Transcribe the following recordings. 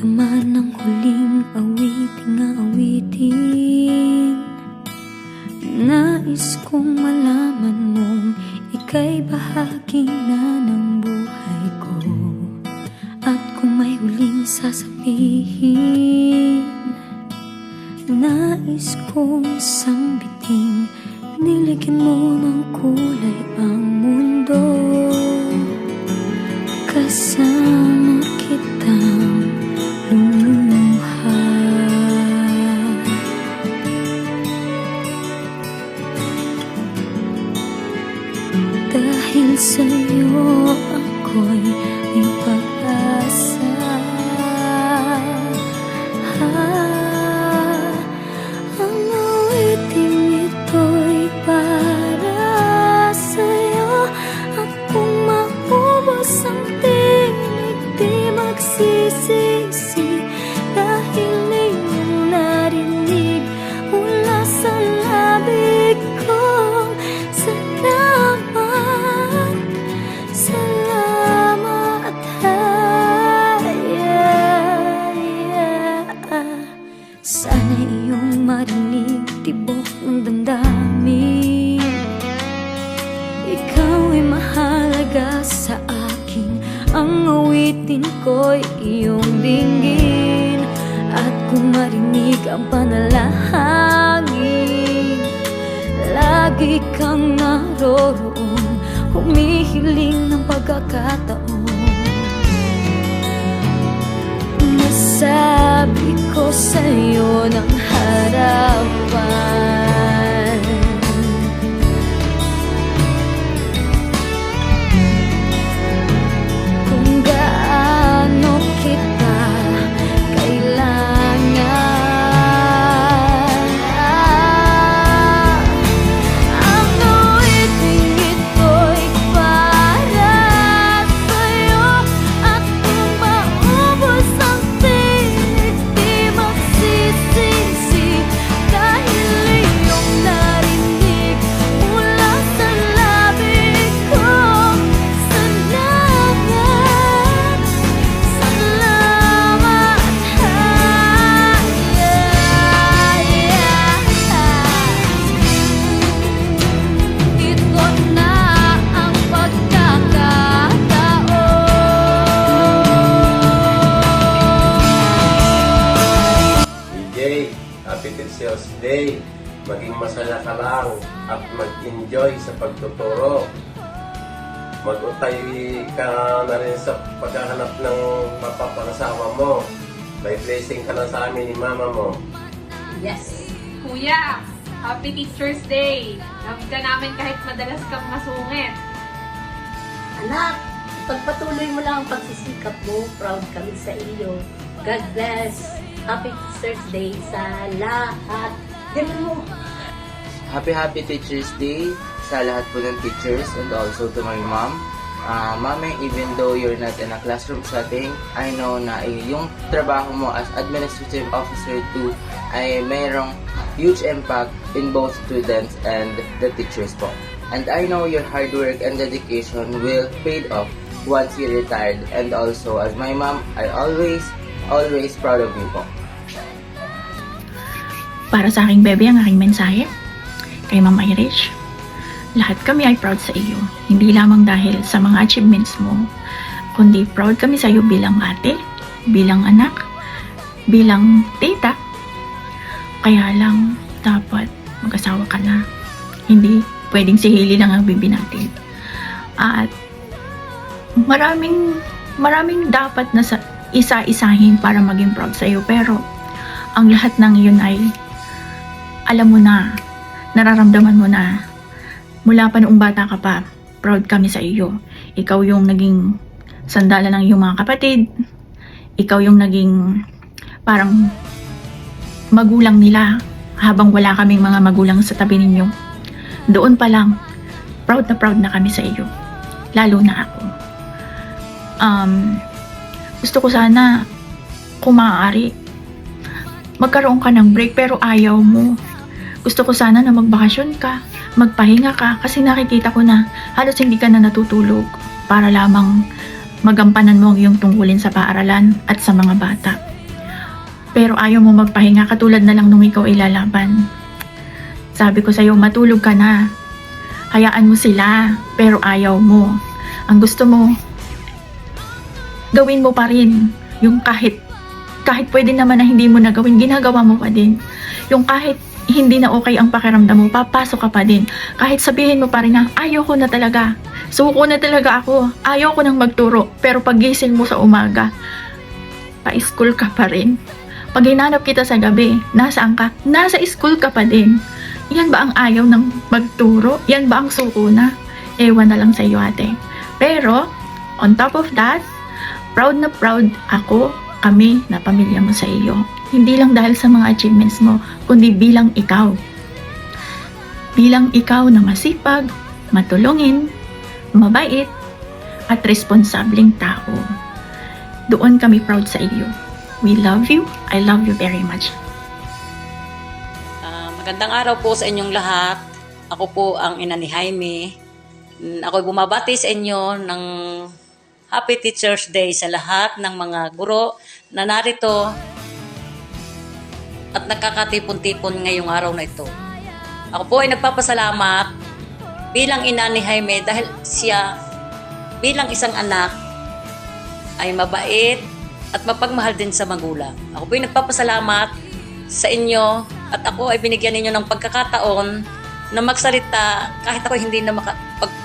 Naramdaman ng huling awiting Nais kong malaman mong ika'y bahagi na ng buhay ko. At kung may huling sasabihin, nais kong sambiting, nilagyan mo ng kulay ang mundo. Kasama kitang lumuha. Dahil sa'yo ako'y may pag-asa. Ang awiting ito'y para sa'yo. At kung maubos ang tinig, di magsisisi. Dahil iyong narinig mula sa labi ko. Salamat, sana iyong marinig tibok ng damdamin. Ikaw ay mahalaga sa akin, ang awitin ko'y iyong dinggin. At kung marinig ang panalangin, lagi kang naroroon, humihiling ng pagkakataon. Masabi ko sa'yo ng harapan, kung gaano kita kailangan. Ang awiting ito'y para sa'yo. At kung maubos ang tinig, di magsisisi. Dahil iyong narinig mula sa labi ko. Salamat, salamat, Ito na ang pagkakataon. DJ, Happy Teacher's Day. Maging masaya ka lang at mag-enjoy sa pagtuturo. Mag-utay ka na rin sa paghahanap ng mapapakasawa mo. May blessing ka na sa amin ni mama mo. Yes! Kuya, Happy Teacher's Day! Love ka namin kahit madalas kang masungit. Anak, pagpatuloy mo lang ang pagsisikap mo. Proud kami sa iyo. God bless. Happy Teacher's Day sa lahat. Ganun mo. Happy Teacher's Day sa lahat po ng teachers and also to my mom. Mami, even though you're not in a classroom setting, I know na yung trabaho mo as administrative officer too ay mayroong huge impact in both students and the teachers po. And I know your hard work and dedication will paid off once you retired. And also as my mom, I always proud of you po. Para sa aking bebe, ang aking mensahe kay Ma'am Irish, lahat kami ay proud sa iyo. Hindi lamang dahil sa mga achievements mo, kundi proud kami sa iyo bilang ate, bilang anak, bilang tita. Kaya lang, dapat mag-asawa ka na. Hindi pwedeng si Hailey lang ang bibi natin. At maraming dapat na isa-isahin para maging proud sa iyo. Pero ang lahat ng iyon ay alam mo na, nararamdaman mo na, mula pa noong bata ka pa, proud kami sa iyo. Ikaw yung naging sandalan ng iyong mga kapatid. Ikaw yung naging parang magulang nila habang wala kaming mga magulang sa tabi ninyo. Doon pa lang, proud na kami sa iyo. Lalo na ako. Gusto ko sana, kung maaari, magkaroon ka ng break pero ayaw mo. Gusto ko sana na magbakasyon ka, magpahinga ka, kasi nakikita ko na halos hindi ka na natutulog para lamang magampanan mo ang iyong tungkulin sa paaralan at sa mga bata. pero ayaw mo magpahinga katulad na lang nung ikaw ay lalaban. Sabi ko sa'yo, matulog ka na. Hayaan mo sila, pero ayaw mo. Ang gusto mo, gawin mo pa rin. Yung kahit pwede naman na hindi mo na gawin, ginagawa mo pa din. Yung kahit hindi na okay ang pakiramdam mo, papasok ka pa din. Kahit sabihin mo pa rin na, ayaw ko na talaga. Suko na talaga ako. Ayaw ko nang magturo. Pero paggising mo sa umaga, pa-school ka pa rin. Pag hinanap kita sa gabi, nasaan ka? Nasa school ka pa din. Yan ba ang ayaw ng magturo? Yan ba ang suko na? Ewan na lang sa iyo, ate. Pero, on top of that, proud na proud ako, kami na pamilya mo sa iyo. Hindi lang dahil sa mga achievements mo, kundi bilang ikaw. Bilang ikaw na masipag, matulungin, mabait, at responsableng tao. Doon kami proud sa iyo. We love you. I love you very much. Magandang araw po sa inyong lahat. Ako po ang ina ni Jaime. Ako'y bumabati sa inyo ng Happy Teacher's Day sa lahat ng mga guro na narito at nakakatipon-tipon ngayong araw na ito. Ako po ay nagpapasalamat bilang ina ni Jaime dahil siya bilang isang anak ay mabait at mapagmahal din sa magulang. Ako po ay nagpapasalamat sa inyo at ako ay binigyan ninyo ng pagkakataon na magsalita kahit ako hindi na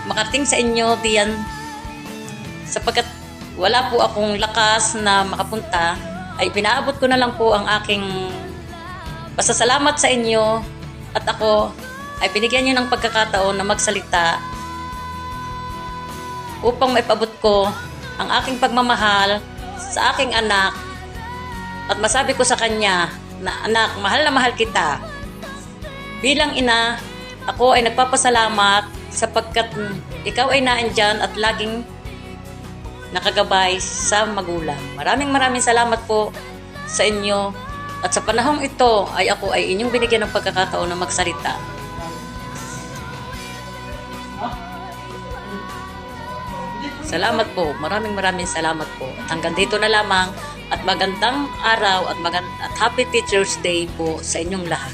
makarating sa inyo diyan sapagkat wala po akong lakas na makapunta, ay pinaabot ko na lang po ang aking pasasalamat sa inyo at ako ay binigyan nyo ng pagkakataon na magsalita upang maipabot ko ang aking pagmamahal sa aking anak at masabi ko sa kanya na, anak, mahal na mahal kita. Bilang ina, ako ay nagpapasalamat sapagkat ikaw ay naandyan at laging nakagabay sa magulang. Maraming salamat po sa inyo at sa panahong ito ay ako ay inyong binigyan ng pagkakataon na magsalita. Salamat po. Maraming salamat po. Hanggang dito na lamang at magandang araw at Happy Teacher's Day po sa inyong lahat.